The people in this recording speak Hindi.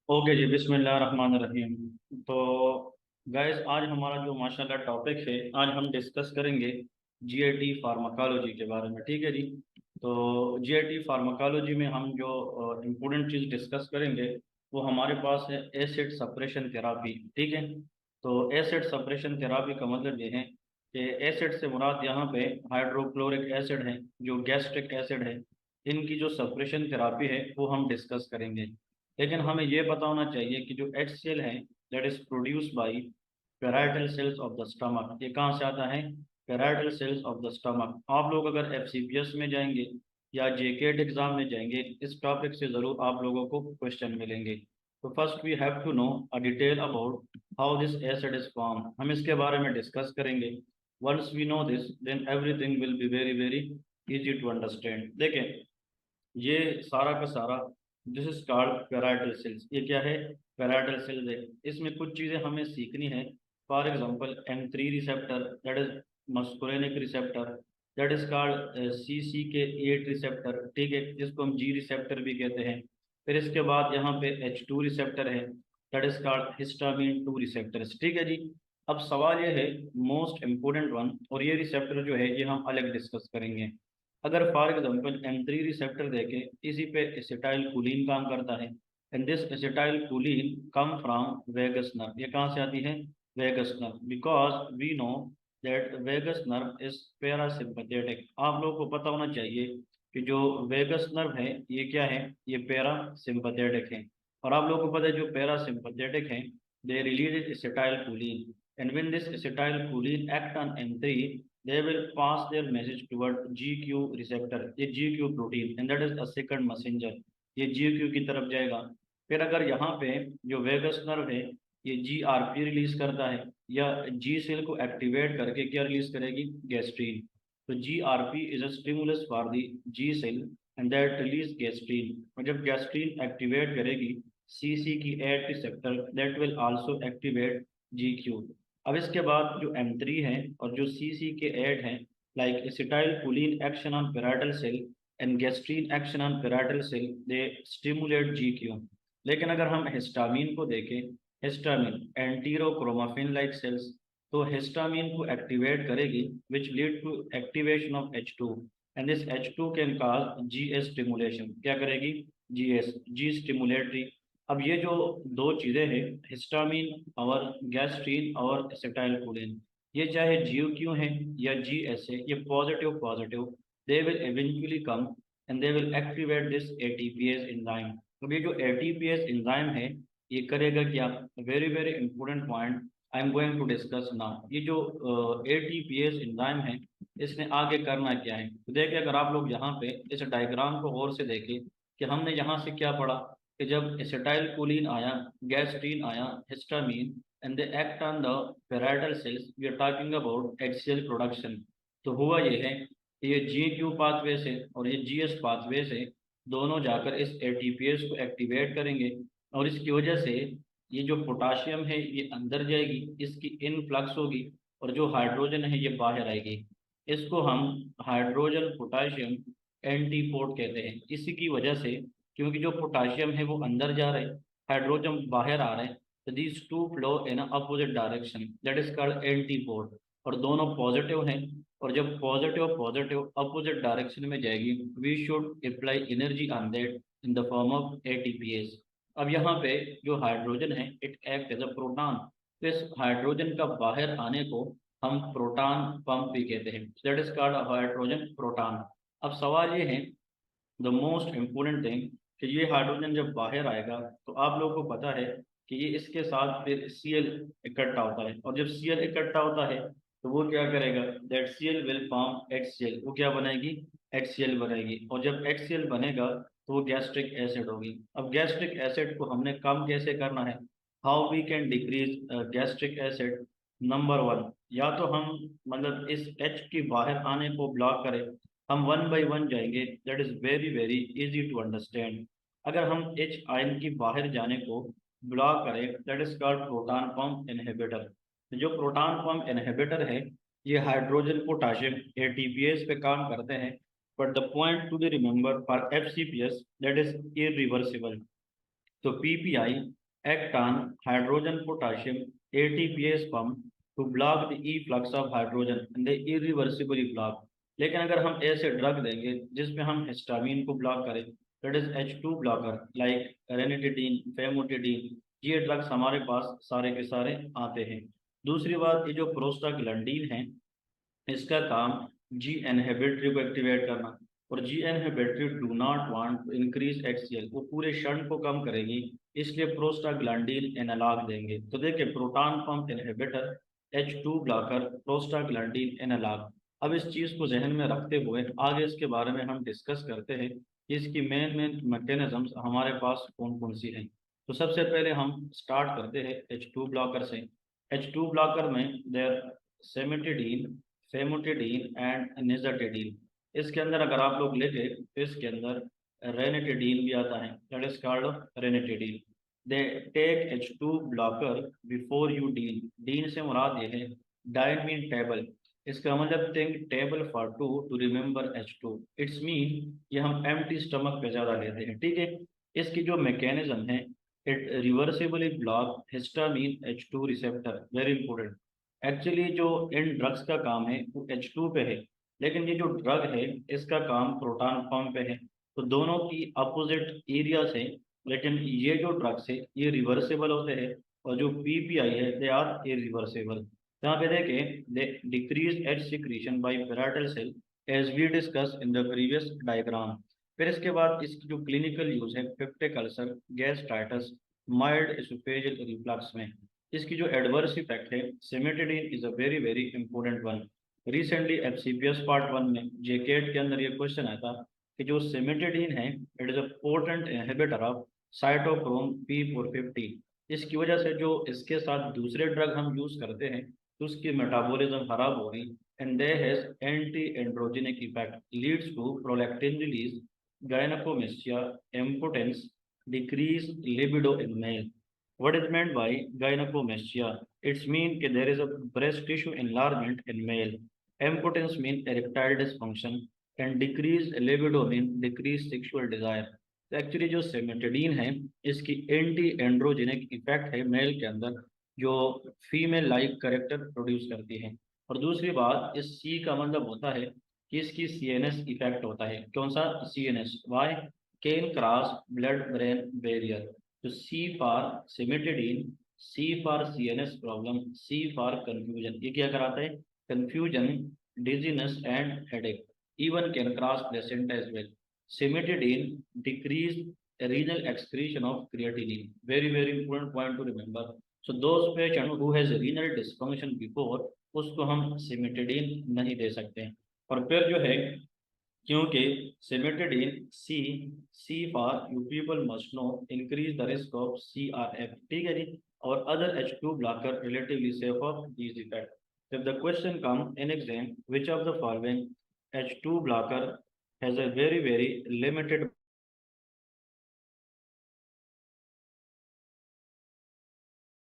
ओके जी, बिस्मिल्लाहिर्रहमानिर्रहीम। तो गाइस, आज हमारा जो माशाल्लाह टॉपिक है, आज हम डिस्कस करेंगे जीआईटी फार्माकोलॉजी के बारे में। ठीक है जी। तो जीआईटी फार्माकोलॉजी में हम जो इम्पोर्टेंट चीज़ डिस्कस करेंगे वो हमारे पास है एसिड सप्रेशन थेरापी। ठीक है। तो एसिड सप्रेशन थेरापी का मतलब ये है कि एसिड से मुराद यहाँ पे हाइड्रोक्लोरिक एसिड है, जो गैस्ट्रिक एसिड है, इनकी जो सप्रेशन थेरापी है वो हम डिस्कस करेंगे। लेकिन हमें ये पता होना चाहिए कि जो HCl है, that is produce by parietal cells of the stomach. ये कहाँ से आता है? Parietal cells of the stomach. आप लोग अगर FCPS में जाएंगे या JKT एग्जाम में जाएंगे, इस टॉपिक से जरूर आप लोगों को क्वेश्चन मिलेंगे। तो first we have to know a detail about how this acid is form. हम इसके बारे में डिस्कस करेंगे। Once we know this, then everything will be very very easy to understand. देखें, ये सारा का सारा this is called parietal cells. ये क्या है? पेराइटल सेल्स है। इसमें कुछ चीजें हमें सीखनी है। For example M3 receptor, that is मस्कुलिनिक receptor, that is called CCK8 receptor. ठीक है, जिसको हम G रिसेप्टर भी कहते हैं। फिर इसके बाद यहाँ पे H2 रिसेप्टर है, that is called histamine 2 receptors. ठीक है जी। अब सवाल ये है, मोस्ट इम्पोर्टेंट वन, और ये रिसेप्टर जो है ये हम अलग डिस्कस करेंगे। अगर फॉर एग्जांपल M3 रिसेप्टर देखे, इसी पे एसिटाइल कोलिन काम करता है, and this acetyl choline come from vagus nerve. ये कहाँ से आती है? Vagus nerve. Because we know that vagus nerve is parasympathetic. आप लोगों को पता होना चाहिए कि जो वेगस नर्व है ये क्या है? ये पैरासिम्पथेटिक है। और आप लोगों को पता है जो पैरासिम्पथेटिक है, they release acetyl choline, and when this acetyl Colin act on M3, they will pass their message toward GQ receptor, ये GQ protein, and that is a second messenger। ये GQ की तरफ जाएगा। फिर अगर यहाँ पे जो वेगस नर्व है ये GRP रिलीज करता है, या G सेल को एक्टिवेट करके क्या रिलीज करेगी? गैस्ट्रीन। तो GRP is a stimulus for the G cell, and that release gastrin. और जब गैस्ट्रीन एक्टिवेट करेगी CCK8 receptor, that will also activate GQ। अब इसके बाद जो M3 है और जो CCK8 है, like acetyl choline action on parietal cell and gastrin action on parietal cell, they stimulate GQ। लेकिन अगर हम हिस्टामिन को देखें, हिस्टामिन एंटीरोक्रोमाफिन लाइक सेल्स, तो हिस्टामिन को एक्टिवेट करेगी, which lead to activation of H2, and this H2 can cause GS stimulation. क्या करेगी? GS, G stimulatory. अब ये जो दो चीजें हैं, हिस्टामिन और गैस्ट्रीन और एसिटाइल कोलिन, ये चाहे GQ है या GS है, ये positive positive, they will eventually come and they will activate this ATPase enzyme. अब ये जो ATPase एंजाइम है ये करेगा क्या? Very very important point I am going to discuss now. ये जो ATPase एंजाइम है, इसने आगे करना क्या है? तो देखिए, अगर आप लोग यहाँ पे इस डायग्राम को गौर से देखें कि हमने यहाँ से क्या पढ़ा कि जब एसिटाइल कोलिन आया, गैस्ट्रीन आया, histamine, and they act on the parietal cells, we are talking about HCl production. तो हुआ ये है कि ये GQ पाथवे से और ये GS पाथवे से दोनों जाकर इस ATPase को एक्टिवेट करेंगे, और इसकी वजह से ये जो पोटाशियम है ये अंदर जाएगी, इसकी इनफ्लक्स होगी, और जो हाइड्रोजन है ये बाहर आएगी। इसको हम हाइड्रोजन पोटाशियम एंटीपोड कहते हैं। इसी की वजह से, क्योंकि जो पोटाशियम है वो अंदर जा रहा है, हाइड्रोजन बाहर आ रहा है, तो these two flow in opposite direction, that is called antipode. और दोनों पॉजिटिव हैं, और जब पॉजिटिव पॉजिटिव अपोजिट डायरेक्शन में जाएगी, we should apply energy on that in the form of ATPase। अब यहाँ पे जो हाइड्रोजन है it act as a proton, तो इस हाइड्रोजन का बाहर आने को हम प्रोटॉन पंप भी कहते हैं, that is called hydrogen proton. अब सवाल ये है, द मोस्ट इम्पोर्टेंट थिंग, कि ये हाइड्रोजन जब बाहर आएगा तो आप लोगों को पता है कि ये इसके साथ फिर Cl इकट्ठा होता है, और जब Cl इकट्ठा होता है तो वो क्या करेगा? That Cl will form HCl। वो क्या बनाएगी? HCl बनाएगी, और जब HCl बनेगा तो वो गैस्ट्रिक एसिड होगी। अब गैस्ट्रिक एसिड को हमने कम कैसे करना है? How we can decrease gastric acid? Number one, या तो हम मतलब इस H की बाहर आने को ब्लॉक करें। हम वन बाय वन जाएंगे, that is very very easy to understand. अगर हम H आयन की बाहर जाने को ब्लॉक करें, that is called proton pump inhibitor. जो प्रोटॉन पंप इनहिबिटर है, ये हाइड्रोजन पोटाशियम ATPase पे काम करते हैं, but the point to be remember for FCPS, that is irreversible. तो PPI act on hydrogen potassium ATPase pump to block the efflux of hydrogen and they irreversibly block। लेकिन अगर हम ऐसे ड्रग देंगे जिसमें हम हिस्टामिन को ब्लॉक करें, that is H2 blocker like ranitidine, famotidine, ये ड्रग्स हमारे पास सारे के सारे आते हैं। दूसरी बात, ये जो प्रोस्टाग्लैंडीन है इसका काम जी इनहिबिटरी को एक्टिवेट करना, और G inhibitory do not want to increase HCl, वो पूरे क्षण को कम करेगी, इसलिए प्रोस्टाग्लैंडीन एनालॉग देंगे। तो देखिए proton pump inhibitor, H2 blocker, prostaglandin analogue. अब इस चीज़ को जहन में रखते हुए आगे इसके बारे में हम डिस्कस करते हैं कि इसकी मेन मेन मैकेनिज्म्स हमारे पास कौन कौन सी हैं। तो सबसे पहले हम स्टार्ट करते हैं H2 ब्लॉकर से। H2 ब्लॉकर में देर सेमेटिडीन, फेमोटिडीन एंड निजाटिडीन। इसके अंदर अगर आप लोग लेके तो इसके अंदर रेनिटिडीन भी आता है, that is called ranitidine. They take H2 blocker before you dine. Dine से मुराद ये है डाइन मीन टेबल, इसका मतलब think table for to to remember H2। It's mean ये हम एम्प्टी स्टमक पे ज़्यादा लेते हैं, ठीक है। इसकी जो मैकेनिज्म है, it reversibly block histamine H2 receptor, very important. Actually जो इन ड्रग्स का काम है वो H2 पे है, लेकिन ये जो ड्रग है इसका काम प्रोटॉन पंप पे है। तो दोनों की अपोजिट एरिया से, लेकिन ये जो ड्रग्स है ये रिवर्सेबल होते हैं, और जो PPI है दे आर इरिवर्सेबल। यहाँ पे देखें, they decrease H secretion by parietal cell as we discuss in the previous diagram. फिर इसके बाद इसकी जो क्लिनिकल यूज है, peptic ulcer, gastritis, mild oesophageal reflux में। इसकी जो एडवर्स इफेक्ट है, cimetidine is a very very important one. Recently FCPS part 1 में जेकेट के अंदर ये क्वेश्चन आया था कि जो सिमेटिडीन है it is a potent inhibitor of cytochrome P450। इसकी वजह से जो इसके साथ दूसरे ड्रग हम यूज करते हैं तो उसकी मेटाबॉलिज्म खराब हो गई, and they has anti androgenic effect, leads to prolactin release, gynaecomastia, impotence, decrease libido in male। What is meant by gynecomastia? It's mean that there is a breast tissue enlargement in male. Impotence mean erectile dysfunction, and decreased libido mean decreased sexual desire। तो एक्चुअली जो सेमेटिडीन है इसकी एंटी एंड्रोजेनिक इफेक्ट है मेल के अंदर, जो फीमेल लाइक करेक्टर प्रोड्यूस करती है। और दूसरी बात, इस C का मतलब होता है कि इसकी CNS इफेक्ट होता है। कौन सा CNS? Why? Can cross blood brain barrier. तो C for cimetidine, C for CNS problem, C for confusion. ये क्या कराता है? Confusion, dizziness and headache. Even can cross placenta as well. Cimetidine decrease renal excretion of creatinine, very very important point to remember। so those patient who has renal dysfunction before, उसको हम सिमेटिडीन नहीं दे सकते हैं। और फिर जो है, क्योंकि cimetidine C for you people must know increase the risk of CRF, ठीक है जी। और other H2 blocker relatively safe of these effect. if the question come in exam, which of the following H2 blocker has a very very limited